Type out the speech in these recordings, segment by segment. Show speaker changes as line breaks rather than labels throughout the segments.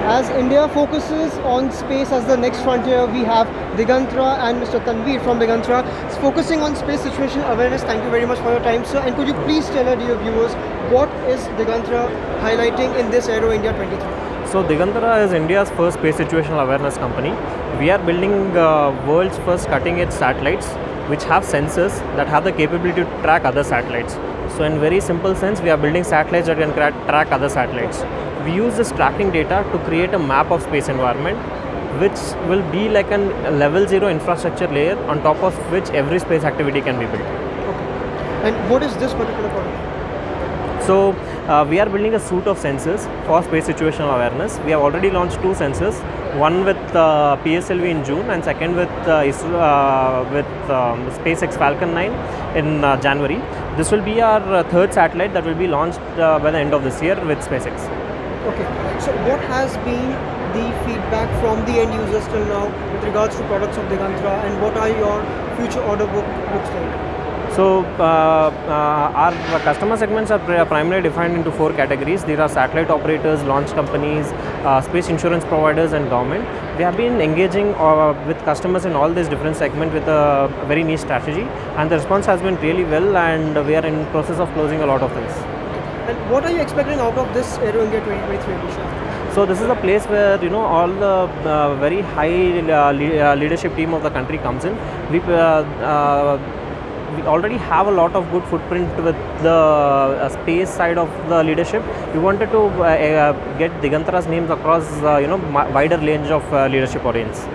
As India focuses on space as the next frontier, we have Digantara and Mr. Tanveer from Digantara focusing on space situational awareness. Thank you very much for your time, sir. And could you please tell our dear viewers what is Digantara highlighting in this Aero India 23?
So Digantara is India's first space situational awareness company. We are building world's first cutting-edge satellites which have sensors that have the capability to track other satellites. So in very simple sense, we are building satellites that can track other satellites. We use this tracking data to create a map of space environment which will be like a level 0 infrastructure layer on top of which every space activity can be built.
Okay. And what is this particular product?
So we are building a suite of sensors for space situational awareness. We have already launched 2 sensors, one with PSLV in June and second with SpaceX Falcon 9 in January. This will be our third satellite that will be launched by the end of this year with SpaceX.
Okay, so what has been the feedback from the end users till now with regards to products of Digantara, and what are your future order book looks like?
So our customer segments are primarily defined into 4 categories. There are satellite operators, launch companies, space insurance providers and government. We have been engaging with customers in all these different segments with a very niche strategy, and the response has been really well, and we are in process of closing a lot of things.
And what are you expecting out of this Aero India 2023 edition?
So this is a place where all the very high leadership team of the country comes in. We already have a lot of good footprint with the space side of the leadership. We wanted to get Digantara's names across wider range of leadership audience.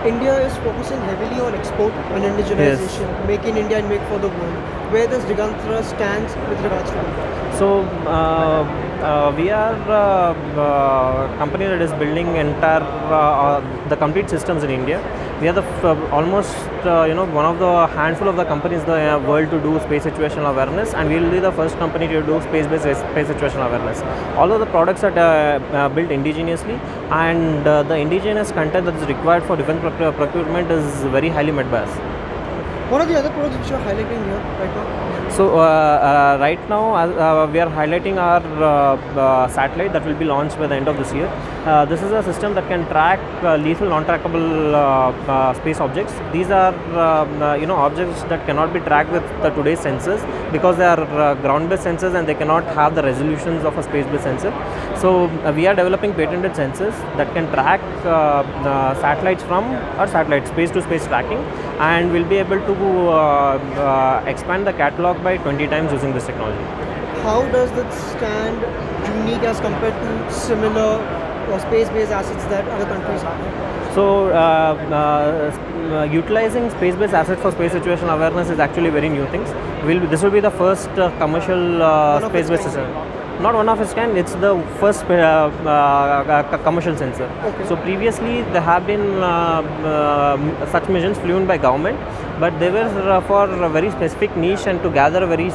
India is focusing heavily on export and indigenization,
Yes.
make in India and make for the world. Where does Digantara stands with regards to that?
So we are a company that is building the complete systems in India. We are the almost one of the handful of the companies in the world to do space situational awareness, and we will be the first company to do space-based space situational awareness. All of the products are built indigenously, and the indigenous content that is required for defense procurement is very highly met by us.
What are the other products which you are highlighting here right now?
So right now we are highlighting our satellite that will be launched by the end of this year. This is a system that can track lethal non-trackable space objects. These are objects that cannot be tracked with today's sensors because they are ground-based sensors and they cannot have the resolutions of a space-based sensor. So we are developing patented sensors that can track satellites from our satellite space-to-space tracking, and we'll be able to expand the catalog by 20 times using this technology.
How does that stand unique as compared to similar space-based assets that other countries have?
So utilizing space-based assets for space situational awareness is actually very new things. This will be the first commercial space-based system. Not one of its kind, it's the first commercial sensor.
Okay.
So previously there have been such missions flown by government, but they were for a very specific niche and to gather a very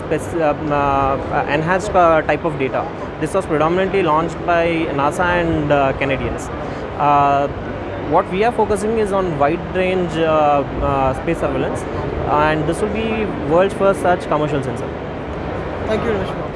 enhanced type of data. This was predominantly launched by NASA and Canadians. What we are focusing is on wide range space surveillance, and this will be world's first such commercial sensor.
Thank you very much.